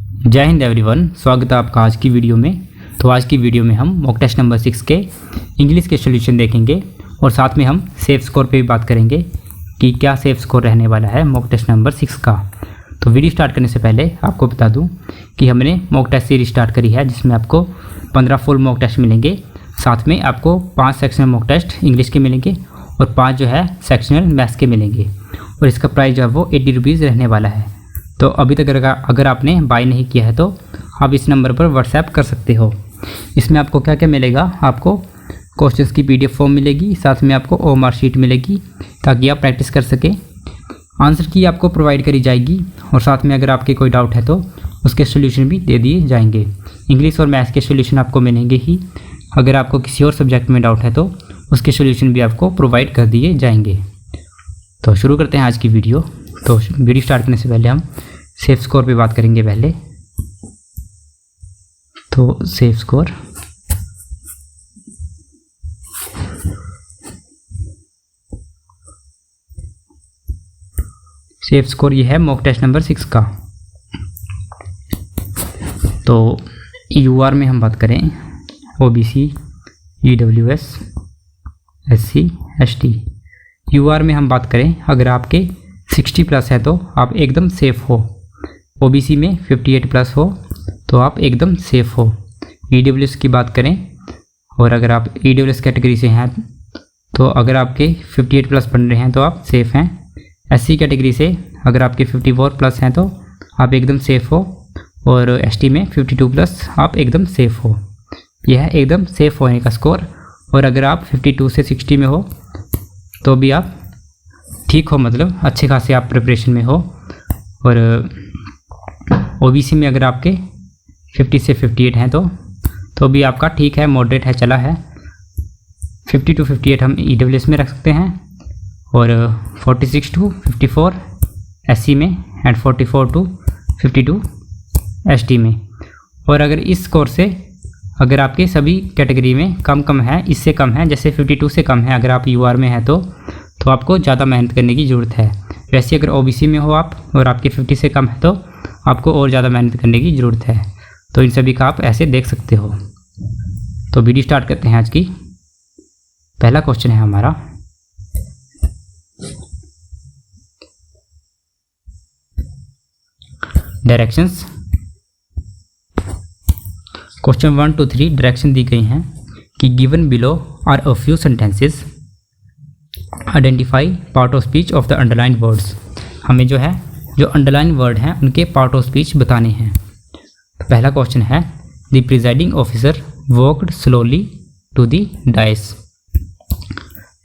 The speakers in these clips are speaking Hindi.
जय हिंद एवरीवन, स्वागत है आपका आज की वीडियो में। तो आज की वीडियो में हम मॉक टेस्ट नंबर 6 के इंग्लिश के सॉल्यूशन देखेंगे और साथ में हम सेफ स्कोर पे भी बात करेंगे कि क्या सेफ स्कोर रहने वाला है मॉक टेस्ट नंबर 6 का। तो वीडियो स्टार्ट करने से पहले आपको बता दूं कि हमने मॉक टेस्ट सीरीज स्टार्ट करी है, जिसमें आपको 15 फुल मॉक टेस्ट मिलेंगे। साथ में आपको 5 सेक्शनल मॉक टेस्ट इंग्लिश के मिलेंगे और 5 जो है सेक्शनल मैथ्स के मिलेंगे और इसका प्राइस जो है वो 80 रुपीज़ रहने वाला है। तो अभी तक अगर आपने बाय नहीं किया है तो आप इस नंबर पर व्हाट्सएप कर सकते हो। इसमें आपको क्या क्या मिलेगा, आपको क्वेश्चंस की PDF फॉर्म मिलेगी, साथ में आपको OMR शीट मिलेगी ताकि आप प्रैक्टिस कर सकें। आंसर की आपको प्रोवाइड करी जाएगी और साथ में अगर आपके कोई डाउट है तो उसके सोल्यूशन भी दे दिए जाएंगे। इंग्लिश और मैथ्स के सोल्यूशन आपको मिलेंगे ही। अगर आपको किसी और सब्जेक्ट में डाउट है तो उसके सोल्यूशन भी आपको प्रोवाइड कर दिए जाएंगे। तो शुरू करते हैं आज की वीडियो। तो वीडियो स्टार्ट करने से पहले हम सेफ स्कोर पे बात करेंगे पहले। तो सेफ स्कोर ये है मॉक टेस्ट नंबर 6 का। तो UR में हम बात करें OBC, EWS, SC, ST। UR में हम बात करें अगर आपके 60 प्लस है तो आप एकदम सेफ़ हो। OBC में 58 प्लस हो तो आप एकदम सेफ़ हो। EWS की बात करें और अगर आप EWS कैटेगरी से हैं तो अगर आपके 58 प्लस बन रहे हैं तो आप सेफ़ हैं। SC कैटेगरी से अगर आपके 54 प्लस हैं तो आप एकदम सेफ़ हो और ST में 52 प्लस आप एकदम सेफ़ हो। यह है एकदम सेफ़ होने का स्कोर। और अगर आप 52 से 60 में हो तो भी आप ठीक हो, मतलब अच्छे खासे आप प्रिपरेशन में हो। और OBC में अगर आपके 50 से 58 हैं तो भी आपका ठीक है, मॉडरेट है, चला है। 50 to 58 हम EWS में रख सकते हैं और 46 to 54 SC में एंड 44 to 52 ST में। और अगर इस स्कोर से अगर आपके सभी कैटेगरी में कम है, इससे कम है, जैसे 52 से कम है, अगर आप UR में है तो आपको ज़्यादा मेहनत करने की ज़रूरत है। वैसे अगर OBC में हो आप और आपके 50 से कम है तो आपको और ज़्यादा मेहनत करने की ज़रूरत है। तो इन सभी का आप ऐसे देख सकते हो। तो वीडियो स्टार्ट करते हैं आज की। पहला क्वेश्चन है हमारा, डायरेक्शंस। क्वेश्चन 1 to 3 डायरेक्शन दी गई हैं कि given below are a few sentences, identify part of speech of the underline words. हमें जो अंडरलाइन वर्ड हैं उनके पार्ट ऑफ स्पीच बताने हैं। तो पहला क्वेश्चन है, the presiding officer walked slowly to the dais.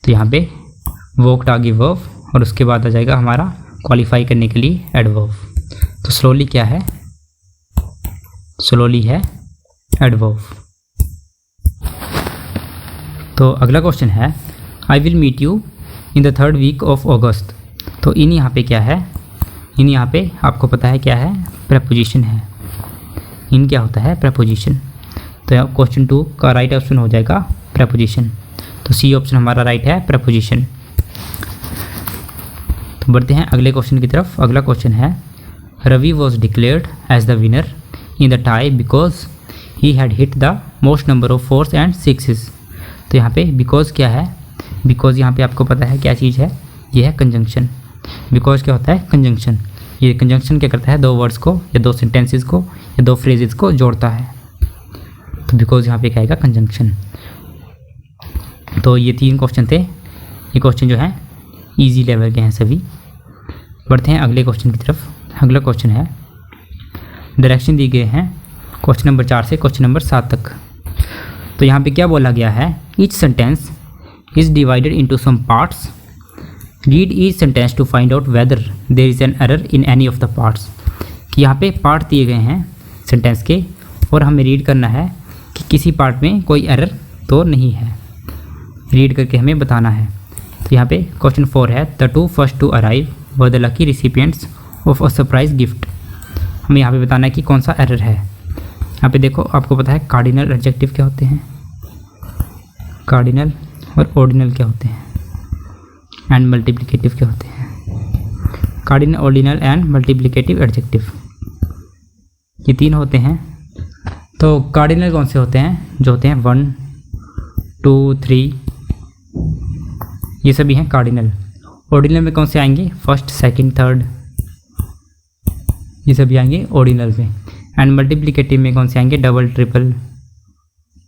तो यहाँ पे वॉक्ड आगे वर्ब और उसके बाद आ जाएगा हमारा क्वालिफाई करने के लिए एडवर्ब। तो स्लोली क्या है, स्लोली है एडवर्ब। तो अगला क्वेश्चन है, I will meet you in the 3rd week of August. तो इन यहाँ पे क्या है, इन यहाँ पे आपको पता है क्या है, प्रेपोजिशन है। इन क्या होता है, प्रेपोजिशन। तो क्वेश्चन 2 का राइट ऑप्शन हो जाएगा प्रेपोजिशन। तो C ऑप्शन हमारा राइट है, प्रेपोजिशन। तो बढ़ते हैं अगले क्वेश्चन की तरफ। अगला क्वेश्चन है, Ravi was declared as the winner in the tie because he had hit the most number of 4s and 6s। तो यहाँ पे बिकॉज क्या है, बिकॉज यहाँ पे आपको पता है क्या चीज़ है, ये है कंजंक्शन। बिकॉज क्या होता है, कंजंक्शन। ये कंजंक्शन क्या करता है, 2 वर्ड्स को या 2 सेंटेंसेस को या 2 फ्रेजेस को जोड़ता है। तो बिकॉज यहाँ पे क्या आएगा, कंजंक्शन। तो ये 3 क्वेश्चन थे। ये क्वेश्चन जो है ईजी लेवल के हैं सभी। बढ़ते हैं अगले क्वेश्चन की तरफ। अगला क्वेश्चन है, डायरेक्शन दी गए हैं क्वेश्चन नंबर 4 से क्वेश्चन नंबर 7 तक। तो यहाँ पे क्या बोला गया है, each sentence is divided into some parts, read each sentence to find out whether there is an error in any of the parts. कि यहाँ पे पार्ट दिए गए हैं सेंटेंस के और हमें रीड करना है कि किसी पार्ट में कोई एरर तो नहीं है, रीड करके हमें बताना है। तो यहाँ पे क्वेश्चन 4 है, the 2 first to arrive were the lucky recipients of a surprise gift. हमें यहाँ पे बताना है कि कौन सा एरर है। यहाँ पे देखो, आपको पता है कार्डिनल एडजेक्टिव क्या होते हैं, कार्डिनल और ऑर्डिनल क्या होते हैं, एंड मल्टीप्लिकेटिव क्या होते हैं। Cardinal, ordinal and multiplicative adjective. ये 3 होते हैं। तो कार्डिनल कौन से होते हैं? जो होते हैं 1 2 3, ये सभी हैं कार्डिनल। ऑर्डिनल में कौन से आएंगे? फर्स्ट सेकंड थर्ड, ये सभी आएंगे ऑर्डिनल में। एंड मल्टीप्लिकेटिव में कौन से आएंगे? डबल ट्रिपल,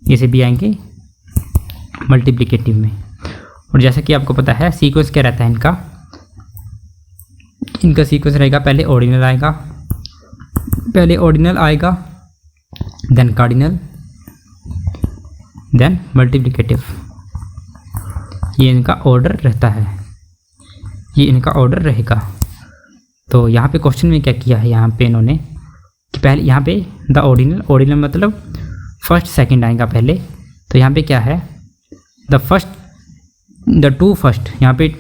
ये सभी आएंगे मल्टीप्लिकेटिव में। और जैसा कि आपको पता है सीक्वेंस क्या रहता है इनका सीक्वेंस रहेगा, पहले ऑर्डिनल आएगा, देन कार्डिनल, देन मल्टीप्लिकेटिव। ये इनका ऑर्डर रहता है, ये इनका ऑर्डर रहेगा। तो यहाँ पे क्वेश्चन में क्या किया है यहाँ पे इन्होंने कि पहले यहाँ पे द ऑर्डिनल मतलब फर्स्ट सेकंड आएगा पहले। तो यहाँ पे क्या है? द टू फर्स्ट, यहाँ पे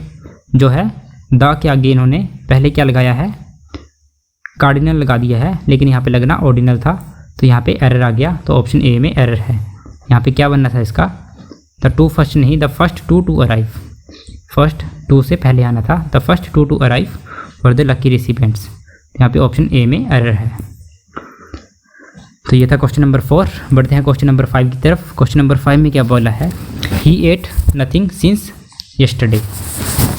जो है द के आगे इन्होंने पहले क्या लगाया है? कार्डिनल लगा दिया है, लेकिन यहाँ पे लगना ऑर्डिनल था, तो यहाँ पे एरर आ गया। तो ऑप्शन ए में एरर है। यहाँ पे क्या बनना था इसका? द टू फर्स्ट नहीं, the first two to arrive, first two से पहले आना था, the first two to arrive for the lucky recipients. यहाँ पे ऑप्शन ए में एरर है। तो ये था क्वेश्चन नंबर 4। बढ़ते हैं क्वेश्चन नंबर 5 की तरफ। क्वेश्चन नंबर 5 में क्या बोला है? ही एट नथिंग सिंस यस्टरडे।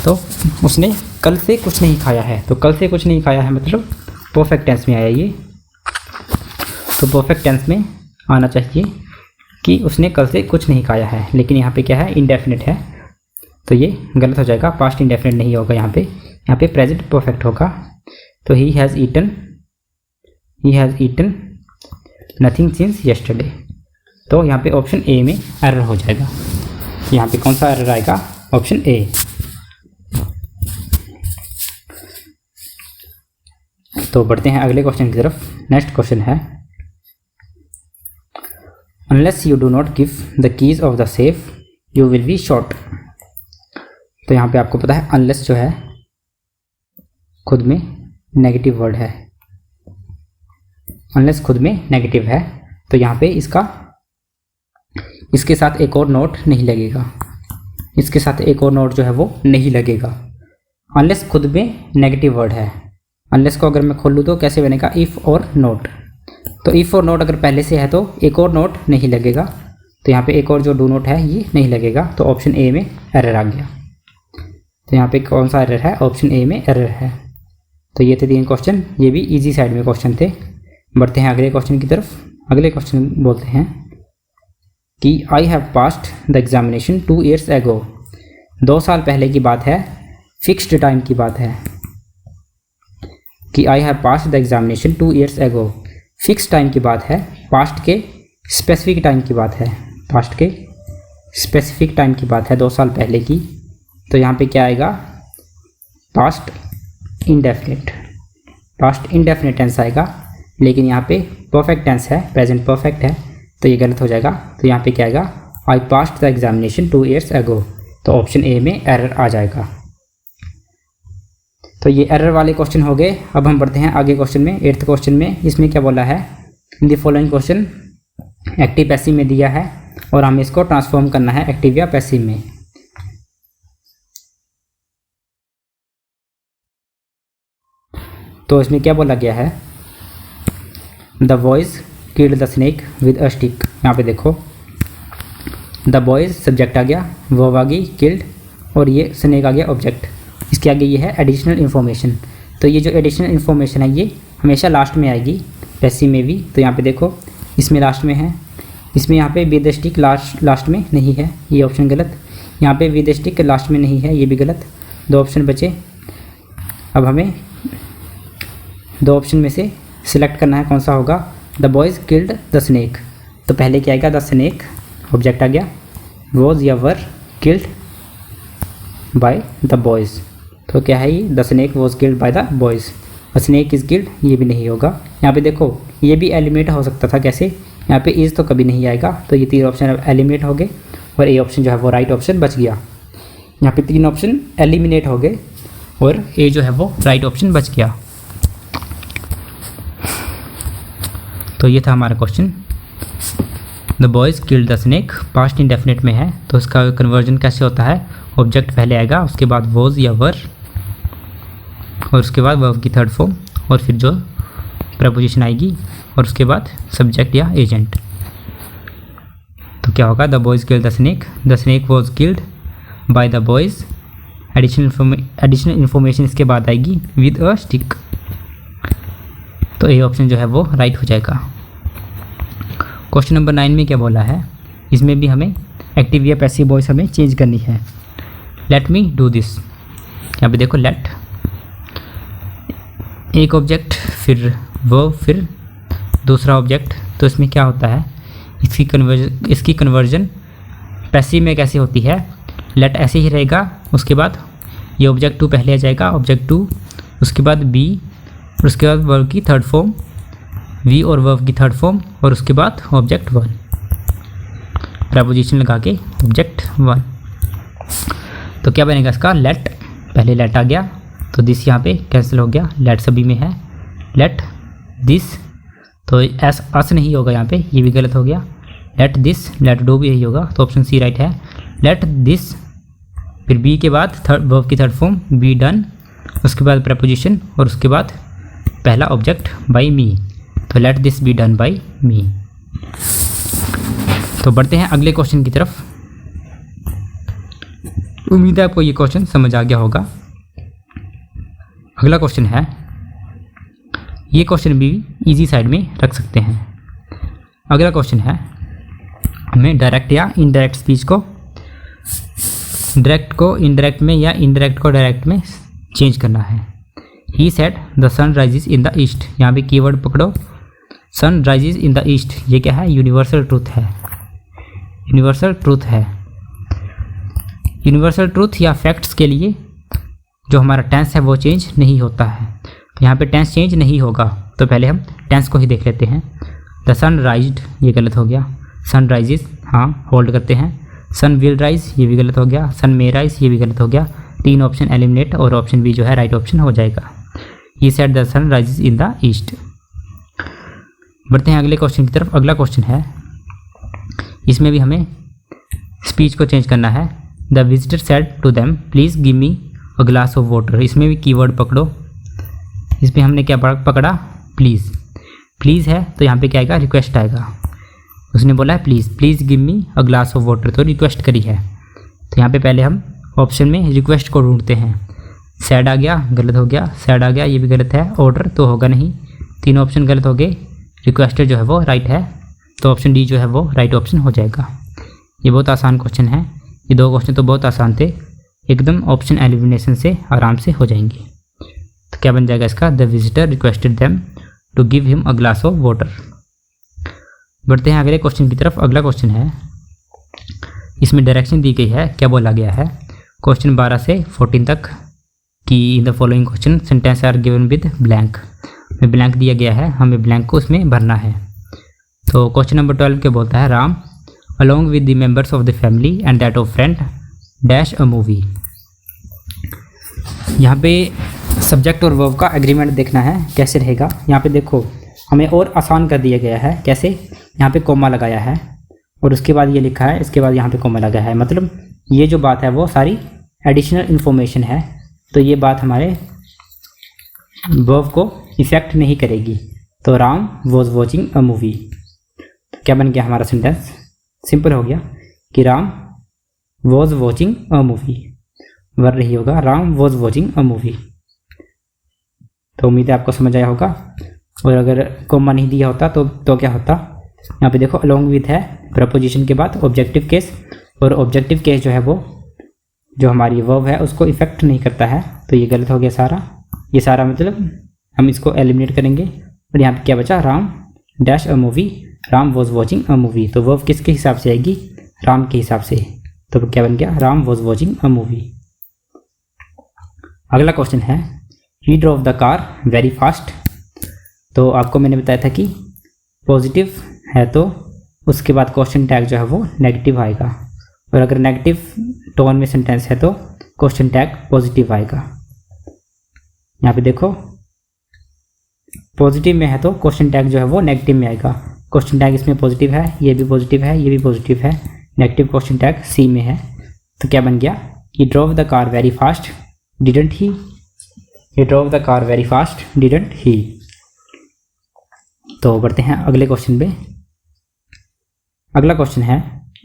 तो उसने कल से कुछ नहीं खाया है। तो कल से कुछ नहीं खाया है मतलब परफेक्ट टेंस में आया ये। तो परफेक्ट टेंस में आना चाहिए कि उसने कल से कुछ नहीं खाया है, लेकिन यहाँ पे क्या है? इंडेफिनिट है, तो ये गलत हो जाएगा। पास्ट इंडेफिनिट नहीं होगा यहाँ पे प्रेजेंट परफेक्ट होगा। तो he has eaten nothing since yesterday. तो यहाँ पे ऑप्शन ए में एरर हो जाएगा। यहाँ पे कौन सा एरर आएगा? Option A. तो बढ़ते हैं अगले क्वेश्चन की तरफ। नेक्स्ट क्वेश्चन है unless you do not give the keys of the safe you will be shot. तो यहाँ पे आपको पता है अनलेस जो है खुद में नेगेटिव वर्ड है, अनलेस खुद में नेगेटिव है, तो यहाँ पे इसके साथ एक और नोट नहीं लगेगा, इसके साथ एक और नोट जो है वो नहीं लगेगा। अनलेस खुद में नेगेटिव वर्ड है। अनलेस को अगर मैं खोल लूँ तो कैसे बनेगा? इफ़ और नोट। तो इफ़ और नोट अगर पहले से है तो एक और नोट नहीं लगेगा, तो यहाँ पे एक और जो डू नोट है ये नहीं लगेगा। तो ऑप्शन ए में एरर आ गया। तो यहाँ पे कौन सा एरर है? ऑप्शन ए में एरर है। तो ये थे 3 क्वेश्चन, ये भी इजी साइड में क्वेश्चन थे। बढ़ते हैं अगले क्वेश्चन की तरफ। अगले क्वेश्चन बोलते हैं कि I have passed the examination 2 years ago। 2 साल पहले की बात है, फिक्स्ड टाइम की बात है कि I have passed the examination 2 years ago। Fix time की बात है, पास्ट के स्पेसिफिक टाइम की बात है, पास्ट के स्पेसिफिक टाइम की बात है 2 साल पहले की। तो यहाँ पे क्या आएगा? पास्ट इंडेफिनिट टेंस आएगा, लेकिन यहाँ पे परफेक्ट टेंस है, प्रेजेंट परफेक्ट है, तो ये गलत हो जाएगा। तो यहाँ पे क्या आएगा? I passed the examination 2 years ago। तो ऑप्शन ए में एरर आ जाएगा। तो ये एरर वाले क्वेश्चन हो गए। अब हम बढ़ते हैं आगे क्वेश्चन में। 8th क्वेश्चन में इसमें क्या बोला है? इन the following question active passive में दिया है और हमें इसको ट्रांसफॉर्म करना है एक्टिव या पैसिव में। तो इसमें क्या बोला गया है? The boys killed the snake with a stick. यहाँ पे देखो द बॉयज़ सब्जेक्ट आ गया, वर्ब आ गई किल्ड, और ये स्नेक आ गया ऑब्जेक्ट। इसके आगे ये है एडिशनल इन्फॉर्मेशन। तो ये जो एडिशनल इन्फॉर्मेशन है ये हमेशा लास्ट में आएगी, पैसिव में भी। तो यहाँ पे देखो इसमें लास्ट में है, इसमें यहाँ पे विद स्टिक लास्ट में नहीं है, ये ऑप्शन गलत। यहाँ पे विद स्टिक लास्ट में नहीं है, ये भी गलत। 2 ऑप्शन बचे। अब हमें 2 ऑप्शन में से सिलेक्ट करना है कौन सा होगा। The boys killed the snake, तो पहले क्या आएगा? द स्नेक ऑब्जेक्ट आ गया, वॉज या were killed by the boys. तो क्या है ये? The snake was killed by the boys. The snake is killed, ये भी नहीं होगा। यहाँ पे देखो ये भी एलिमिनेट हो सकता था, कैसे? यहाँ पे इज़ तो कभी नहीं आएगा, तो ये 3 ऑप्शन अब एलिमिनेट हो गए और ए ऑप्शन जो है वो राइट ऑप्शन बच गया। यहाँ पे 3 ऑप्शन एलिमिनेट हो गए और ए जो है वो राइट ऑप्शन बच गया। तो ये था हमारा question. The boys killed the snake past indefinite में है, तो इसका कन्वर्जन कैसे होता है? ऑब्जेक्ट पहले आएगा, उसके बाद वॉज या वर, और उसके बाद वर्ब की 3rd फॉर्म, और फिर जो प्रपोजिशन आएगी और उसके बाद सब्जेक्ट या एजेंट। तो क्या होगा, the boys killed the snake was killed by the boys. Additional information इसके बाद आएगी विद अ स्टिक। तो ए ऑप्शन जो है वो राइट हो जाएगा। क्वेश्चन नंबर 9 में क्या बोला है, इसमें भी हमें एक्टिव या पैसिव वॉइस हमें चेंज करनी है। लेट मी डू दिस, यहाँ पे देखो लेट एक ऑब्जेक्ट फिर वर्ब फिर दूसरा ऑब्जेक्ट। तो इसमें क्या होता है, इसकी कन्वर्जन पैसिव में कैसे होती है, लेट ऐसे ही रहेगा, उसके बाद ये ऑब्जेक्ट 2 पहले आ जाएगा, ऑब्जेक्ट 2 उसके बाद बी और उसके बाद वर्ब की थर्ड फॉर्म वी और वर्ब की थर्ड फॉर्म और उसके बाद ऑब्जेक्ट 1, प्रपोजिशन लगा के ऑब्जेक्ट 1। तो क्या बनेगा इसका, लेट, पहले लेट आ गया तो दिस यहाँ पे कैंसिल हो गया, लेट सभी में है, लेट दिस तो एस अस नहीं होगा यहाँ पे, ये भी गलत हो गया, लेट दिस लेट डू भी यही होगा, तो ऑप्शन सी राइट है। लेट दिस फिर बी के बाद थर्ड वर्ब की थर्ड फॉर्म बी डन, उसके बाद प्रपोजिशन और उसके बाद पहला ऑब्जेक्ट बाई मी, तो let this be done by me. तो बढ़ते हैं अगले क्वेश्चन की तरफ। उम्मीद है आपको ये क्वेश्चन समझ आ गया होगा। अगला क्वेश्चन है, ये क्वेश्चन भी इजी साइड में रख सकते हैं। अगला क्वेश्चन है, हमें डायरेक्ट या इनडायरेक्ट स्पीच को डायरेक्ट को इनडायरेक्ट में या इनडायरेक्ट को डायरेक्ट में चेंज करना है। He said the sun rises in the east, यहाँ पे कीवर्ड पकड़ो, sun rises in the east, ये क्या है, यूनिवर्सल ट्रूथ है, यूनिवर्सल ट्रूथ है। यूनिवर्सल ट्रूथ या फैक्ट्स के लिए जो हमारा टेंस है वो चेंज नहीं होता है, तो यहाँ पे टेंस चेंज नहीं होगा, तो पहले हम टेंस को ही देख लेते हैं। द सन राइज्ड, ये गलत हो गया, सन राइजेस हाँ होल्ड करते हैं, सन विल राइज, ये भी गलत हो गया, सन मे राइज, ये भी गलत हो गया, 3 ऑप्शन एलिमिनेट और ऑप्शन बी जो है राइट ऑप्शन हो जाएगा। He said the sun rises in the east. बढ़ते हैं अगले क्वेश्चन की तरफ। अगला क्वेश्चन है, इसमें भी हमें स्पीच को चेंज करना है। The visitor said to them please give me a glass of water, इसमें भी कीवर्ड पकड़ो, इसमें हमने क्या पकड़ा, प्लीज़, प्लीज़ है तो यहाँ पे क्या आएगा, रिक्वेस्ट आएगा। उसने बोला है please give me a glass of water, तो रिक्वेस्ट करी है, तो यहाँ पे पहले हम ऑप्शन में रिक्वेस्ट को ढूंढते हैं। सैड आ गया, गलत हो गया, सैड आ गया, ये भी गलत है, ऑर्डर तो होगा नहीं, 3 ऑप्शन गलत हो गए, रिक्वेस्टेड जो है वो राइट है, तो ऑप्शन डी जो है वो राइट ऑप्शन हो जाएगा। ये बहुत आसान क्वेश्चन है, ये 2 क्वेश्चन तो बहुत आसान थे, एकदम ऑप्शन एलिमिनेशन से आराम से हो जाएंगे। तो क्या बन जाएगा इसका, the visitor requested them to give him a glass of water. बढ़ते हैं अगले क्वेश्चन की तरफ। अगला क्वेश्चन है, इसमें डायरेक्शन दी गई है, क्या बोला गया है, क्वेश्चन 12 से 14 तक कि in the following question sentence are given with blank, में ब्लैंक दिया गया है, हमें ब्लैंक को उसमें भरना है। तो क्वेश्चन नंबर 12 क्या बोलता है, Ram along with the members of the family and that of friend dash a movie. यहाँ पे सब्जेक्ट और वर्ब का एग्रीमेंट देखना है कैसे रहेगा। यहाँ पे देखो हमें और आसान कर दिया गया है, कैसे, यहाँ पे कोमा लगाया है और उसके बाद ये लिखा है, इसके बाद यहाँ पे कोमा लगा है, मतलब ये जो बात है वो सारी एडिशनल इन्फॉर्मेशन है, तो ये बात हमारे वर्ब को इफ़ेक्ट नहीं करेगी। तो Ram was watching a movie, तो क्या बन गया हमारा सेंटेंस, सिंपल हो गया कि Ram was watching a movie, वर रही होगा, Ram was watching a movie. तो उम्मीद है आपको समझ आया होगा। और अगर कोमा नहीं दिया होता तो क्या होता, यहाँ पे देखो अलॉन्ग विथ है, प्रपोजिशन के बाद ऑब्जेक्टिव केस, और ऑब्जेक्टिव केस जो है वो जो हमारी वर्ब है उसको इफेक्ट नहीं करता है, तो ये गलत हो गया सारा, ये सारा मतलब हम इसको एलिमिनेट करेंगे। और यहाँ पे क्या बचा, Ram dash a movie, Ram was watching a movie, तो वर्ब किसके हिसाब से आएगी, राम के हिसाब से, तो क्या बन गया, Ram was watching a movie. अगला क्वेश्चन है, he drove the car very fast. तो आपको मैंने बताया था कि पॉजिटिव है तो उसके बाद क्वेश्चन टैग जो है वो नेगेटिव आएगा, और अगर नेगेटिव टोन में सेंटेंस है तो क्वेश्चन टैग पॉजिटिव आएगा। यहाँ पे देखो पॉजिटिव में है तो क्वेश्चन टैग जो है वो नेगेटिव में आएगा, क्वेश्चन टैग इसमें पॉजिटिव है, ये भी पॉजिटिव है, ये भी पॉजिटिव है, नेगेटिव क्वेश्चन टैग सी में है, तो क्या बन गया, he drove the car very fast didn't he, he drove the car very fast didn't he। तो बढ़ते हैं अगले क्वेश्चन पे। अगला क्वेश्चन है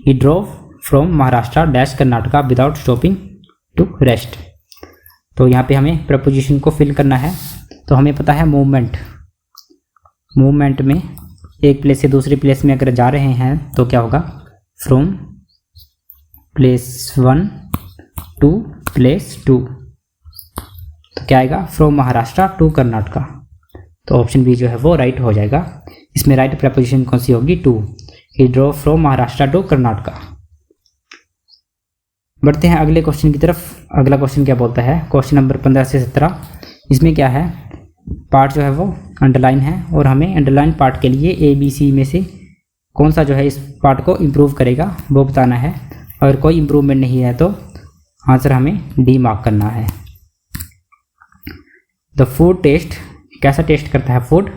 he drove from Maharashtra dash Karnataka without stopping to rest. तो यहाँ पे हमें प्रपोजिशन को फिल करना है। तो हमें पता है मूवमेंट में एक प्लेस से दूसरी प्लेस में अगर जा रहे हैं तो क्या होगा, फ्रॉम प्लेस 1 टू प्लेस 2। तो क्या आएगा, फ्रॉम महाराष्ट्र टू कर्नाटका। तो ऑप्शन बी जो है वो राइट हो जाएगा। इसमें राइट प्रपोजिशन कौन सी होगी, to. He drove from Maharashtra to Karnataka. बढ़ते हैं अगले क्वेश्चन की तरफ। अगला क्वेश्चन क्या बोलता है, क्वेश्चन नंबर 15 से 17। इसमें क्या है, पार्ट जो है वो अंडरलाइन है और हमें अंडरलाइन पार्ट के लिए ए बी सी में से कौन सा जो है इस पार्ट को इम्प्रूव करेगा वो बताना है। अगर कोई इम्प्रूवमेंट नहीं है तो आंसर हमें डी मार्क करना है। द फूड टेस्ट, कैसा टेस्ट करता है फूड।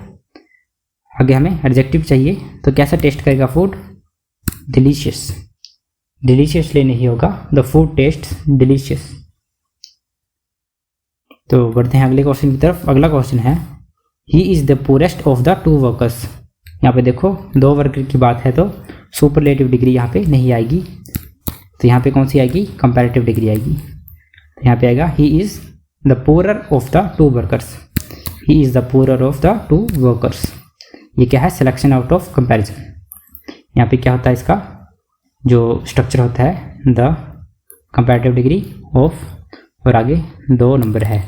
आगे हमें एडजेक्टिव चाहिए, तो कैसा टेस्ट करेगा फूड, डिलीशियस। डिलीशियस ले नहीं होगा, द फूड टेस्ट डिलीशियस। तो बढ़ते हैं अगले क्वेश्चन की तरफ। अगला क्वेश्चन है he is the poorest of the two workers. यहाँ पे देखो दो वर्कर की बात है तो सुपरलेटिव डिग्री यहाँ पे नहीं आएगी। तो यहाँ पे कौन सी आएगी, कंपैरेटिव डिग्री आएगी। तो यहाँ पे आएगा he is the poorer of the two workers. He is the poorer of the two workers. ये क्या है, सिलेक्शन आउट ऑफ कंपैरिजन। यहाँ पे क्या होता है, इसका जो स्ट्रक्चर होता है द कंपैरेटिव डिग्री ऑफ, और आगे 2 नंबर है,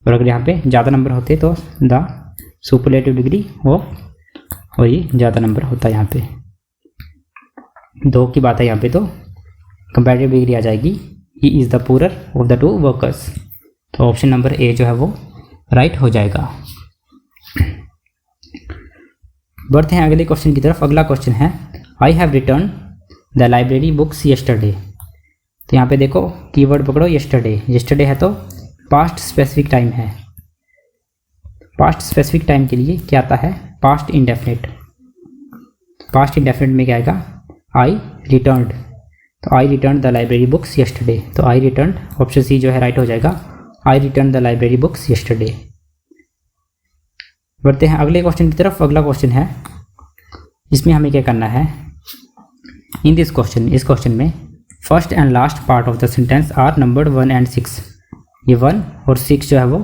और अगर यहाँ पे ज़्यादा नंबर होते तो द सुपरलेटिव डिग्री ऑफ, और ये ज़्यादा नंबर होता है। यहाँ पे 2 की बात है, यहाँ पे तो कंपैरेटिव डिग्री आ जाएगी। He is the poorer of the two workers. तो ऑप्शन नंबर ए जो है वो राइट हो जाएगा। बढ़ते हैं अगले क्वेश्चन की तरफ। अगला क्वेश्चन है I have return the library books yesterday. तो यहाँ पे देखो कीवर्ड पकड़ो, येस्टरडे। येस्टरडे है तो पास्ट स्पेसिफिक टाइम है। पास्ट स्पेसिफिक टाइम के लिए क्या आता है, पास्ट इंडेफिनिट। पास्ट इंडेफिनिट में क्या आएगा, आई रिटर्नड। तो I return the library books yesterday. तो आई रिटर्न, ऑप्शन सी जो है राइट हो जाएगा। I return the library books yesterday. बढ़ते हैं अगले क्वेश्चन की तरफ। अगला क्वेश्चन है, इसमें हमें क्या करना है, इन दिस क्वेश्चन, इस क्वेश्चन में first and last part of the sentence are numbered 1 and 6। ये 1 और 6 जो है वो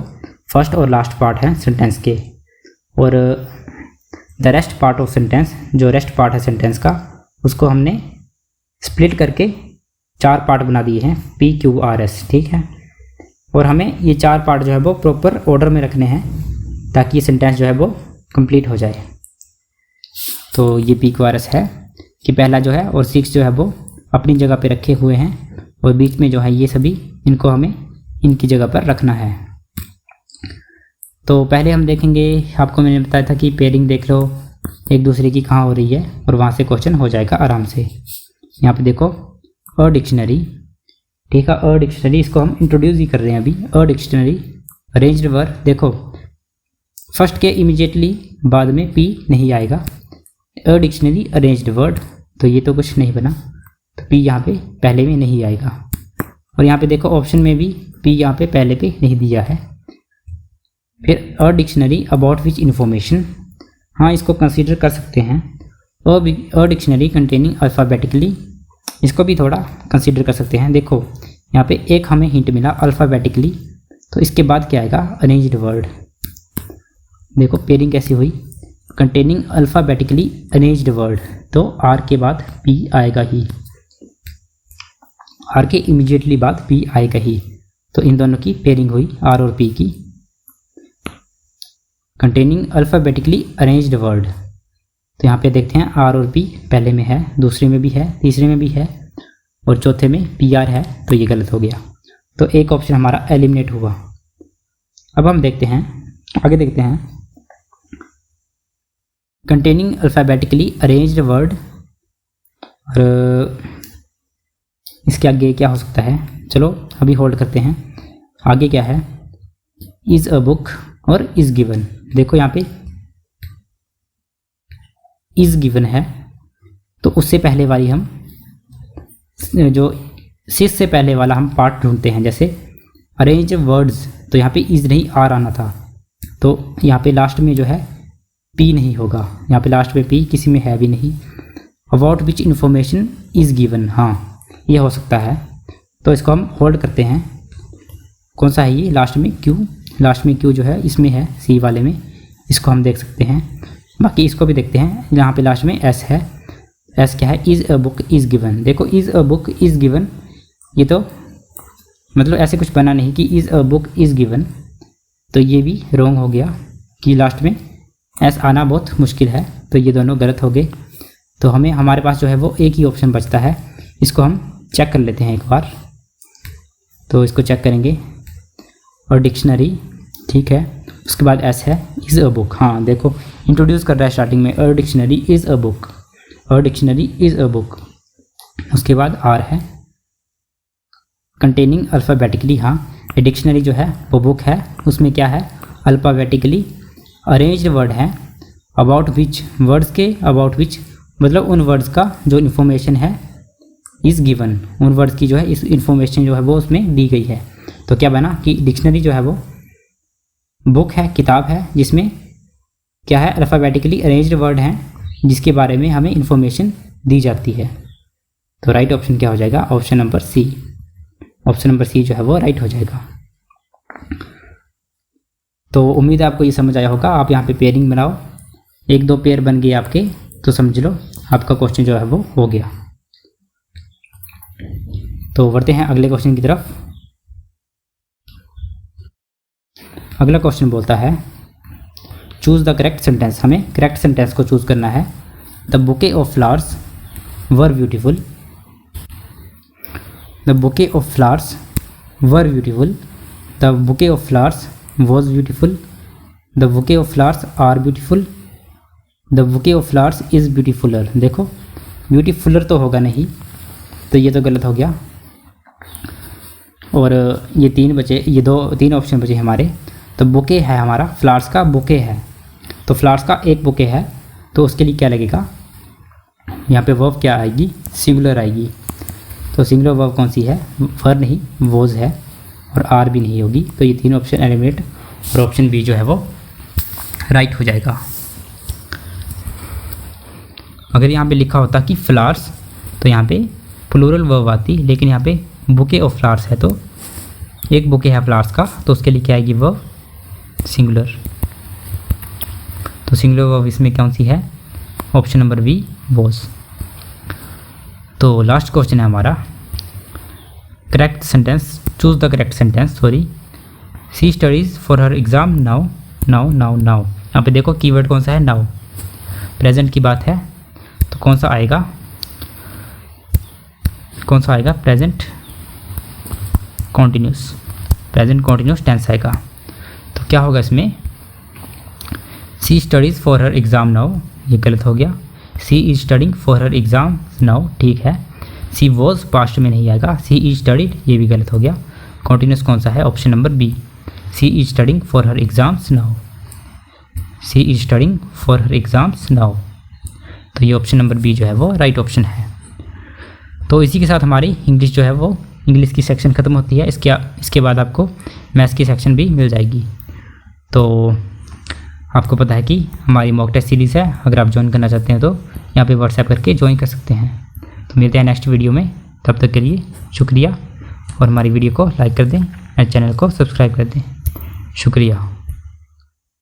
फर्स्ट और लास्ट पार्ट है सेंटेंस के, और the rest part of sentence, जो रेस्ट पार्ट है सेंटेंस का, उसको हमने स्प्लिट करके 4 पार्ट बना दिए हैं, PQRS, ठीक है। और हमें ये 4 पार्ट जो है वो प्रॉपर ऑर्डर में रखने हैं ताकि ये सेंटेंस जो है वो कंप्लीट हो जाए। तो ये PQRS है कि पहला जो है और 6 जो है वो अपनी जगह पे रखे हुए हैं, और बीच में जो है ये सभी, इनको हमें इनकी जगह पर रखना है। तो पहले हम देखेंगे, आपको मैंने बताया था कि पेयरिंग देख लो एक दूसरे की कहाँ हो रही है, और वहाँ से क्वेश्चन हो जाएगा आराम से। यहाँ पे देखो अ डिक्शनरी, ठीक है, अ डिक्शनरी, इसको हम इंट्रोड्यूस ही कर रहे हैं अभी। अ डिक्शनरी अरेंज्ड वर्ड, देखो फर्स्ट के इमीडिएटली बाद में P नहीं आएगा। अ डिक्शनरी अरेंज्ड वर्ड, तो ये तो कुछ नहीं बना, तो P यहाँ पे पहले में नहीं आएगा। और यहाँ पे देखो ऑप्शन में भी P यहाँ पे पहले पे नहीं दिया है। फिर a dictionary about which information, हाँ इसको कंसीडर कर सकते हैं। अ डिक्शनरी कंटेनिंग अल्फ़ाबेटिकली, इसको भी थोड़ा कंसीडर कर सकते हैं। देखो यहाँ पे एक हमें हिंट मिला अल्फ़ाबेटिकली, तो इसके बाद क्या आएगा, अरेंज्ड वर्ड। देखो पेयरिंग कैसी हुई, कंटेनिंग अल्फ़ाबेटिकली अरेंज्ड वर्ड, तो आर के बाद P आएगा ही, आर के इमीडिएटली बाद P आएगा ही। तो इन दोनों की पेयरिंग हुई आर और P की। कंटेनिंग अल्फ़ाबेटिकली अरेंज्ड वर्ड, तो यहाँ पे देखते हैं आर और P पहले में है, दूसरे में भी है, तीसरे में भी है, और चौथे में PR है, तो ये गलत हो गया। तो एक ऑप्शन हमारा एलिमिनेट हुआ। अब हम देखते हैं, आगे देखते हैं, कंटेनिंग अल्फ़ाबेटिकली अरेंज्ड वर्ड, और इसके आगे क्या हो सकता है, चलो अभी होल्ड करते हैं। आगे क्या है, इज़ अ बुक और इज़ गिवन। देखो यहाँ पे इज़ गिवन है, तो उससे पहले वाली हम जो सिस से पहले वाला हम पार्ट ढूंढते हैं, जैसे अरेंज वर्ड्स, तो यहाँ पे इज़ नहीं आर आना था, तो यहाँ पे लास्ट में जो है पी नहीं होगा, यहाँ पे लास्ट में पी किसी में है भी नहीं। About which information is given, हाँ ये हो सकता है, तो इसको हम होल्ड करते हैं। कौन सा है ये, लास्ट में क्यू, लास्ट में क्यू जो है इसमें है, सी वाले में, इसको हम देख सकते हैं। बाकी इसको भी देखते हैं, यहाँ पे लास्ट में एस है, एस क्या है, is a book is given. देखो is a book is given, ये तो मतलब ऐसे कुछ बना नहीं कि is a book is given, तो ये भी रॉन्ग हो गया कि लास्ट में एस आना बहुत मुश्किल है, तो ये दोनों गलत हो गए। तो हमें हमारे पास जो है वो एक ही ऑप्शन बचता है, इसको हम चेक कर लेते हैं एक बार। तो इसको चेक करेंगे और डिक्शनरी, ठीक है, उसके बाद एस है इज़ अ बुक, हाँ देखो इंट्रोड्यूस कर रहा है स्टार्टिंग में, a dictionary is a book, a dictionary is a book. उसके बाद आर है कंटेनिंग अल्फ़ाबेटिकली, हाँ ये डिक्शनरी जो है वो बुक है, उसमें क्या है अल्फ़ाबेटिकली अरेंज्ड वर्ड है। अबाउट विच, वर्ड्स के अबाउट विच मतलब उन वर्ड्स का जो इन्फॉर्मेशन है इज़ गिवन, उन वर्ड्स की जो है इस इन्फॉर्मेशन जो है वो उसमें दी गई है। तो क्या बना कि डिक्शनरी जो है वो बुक है, किताब है, जिसमें क्या है अल्फ़ाबेटिकली अरेंज्ड वर्ड हैं जिसके बारे में हमें इन्फॉर्मेशन दी जाती है। तो राइट ऑप्शन क्या हो जाएगा, option number C, option number C जो है वो राइट हो जाएगा। तो उम्मीद है आपको ये समझ आया होगा। आप यहाँ पे पेयरिंग बनाओ, एक दो पेयर बन गए आपके, तो समझ लो आपका क्वेश्चन जो है वो हो गया। तो बढ़ते हैं अगले क्वेश्चन की तरफ। अगला क्वेश्चन बोलता है चूज़ द करेक्ट सेंटेंस, हमें करेक्ट सेंटेंस को चूज़ करना है। The bouquet of flowers were beautiful, the bouquet of flowers were beautiful, the bouquet of flowers was beautiful, the bouquet of flowers are beautiful, the bouquet of flowers is beautifuller. देखो ब्यूटीफुलर तो होगा नहीं, तो ये तो गलत हो गया। और ये तीन बचे, ये तीन ऑप्शन बचे हमारे। तो बुके है हमारा, फ्लावर्स का बुके है, तो फ्लावर्स का एक बुके है, तो उसके लिए क्या लगेगा, यहाँ पे वर्ब क्या आएगी, सिंगुलर आएगी। तो सिंगुलर वर्ब कौन सी है, वर नहीं वोज है, और आर भी नहीं होगी। तो ये तीन ऑप्शन एलिमिनेट, और ऑप्शन बी जो है वो राइट हो जाएगा। अगर यहाँ पे लिखा होता कि फ्लावर्स, तो यहाँ पे प्लूरल वर्ब आती, लेकिन यहाँ पे बुके ऑफ फ्लावर्स है, तो एक बुके है फ्लावर्स का, तो उसके लिए क्या आएगी वर्ब सिंगुलर। तो सिंगुलर वर्ब इसमें कौन सी है, ऑप्शन नंबर बी वॉज। तो लास्ट क्वेश्चन है हमारा correct sentence, choose the correct sentence, sorry. She studies for her exam now now now now. यहाँ पे देखो कीवर्ड कौन सा है, नाउ, प्रेजेंट की बात है, तो कौन सा आएगा, कौन सा आएगा, present continuous, present continuous tense आएगा। तो क्या होगा इसमें, she studies for her exam now, ये गलत हो गया। She is studying for her exam now, ठीक है। सी वॉज पास्ट में नहीं आएगा, सी इज स्टडीड, ये भी गलत हो गया। कॉन्टिन्यूस कौन सा है, option number B, she is studying for her exams now, she is studying for her exams now. तो ये ऑप्शन नंबर बी जो है वो राइट ऑप्शन है। तो इसी के साथ हमारी इंग्लिश जो है वो, इंग्लिश की सेक्शन ख़त्म होती है। इसके बाद आपको मैथ्स की सेक्शन भी मिल जाएगी। तो आपको पता है कि हमारी मॉक टेस्ट सीरीज़ है, अगर आप ज्वाइन करना चाहते हैं तो यहाँ पे व्हाट्सएप करके ज्वाइन कर सकते हैं। तो मिलते हैं नेक्स्ट वीडियो में, तब तक के लिए शुक्रिया, और हमारी वीडियो को लाइक कर दें और चैनल को सब्सक्राइब कर दें। शुक्रिया।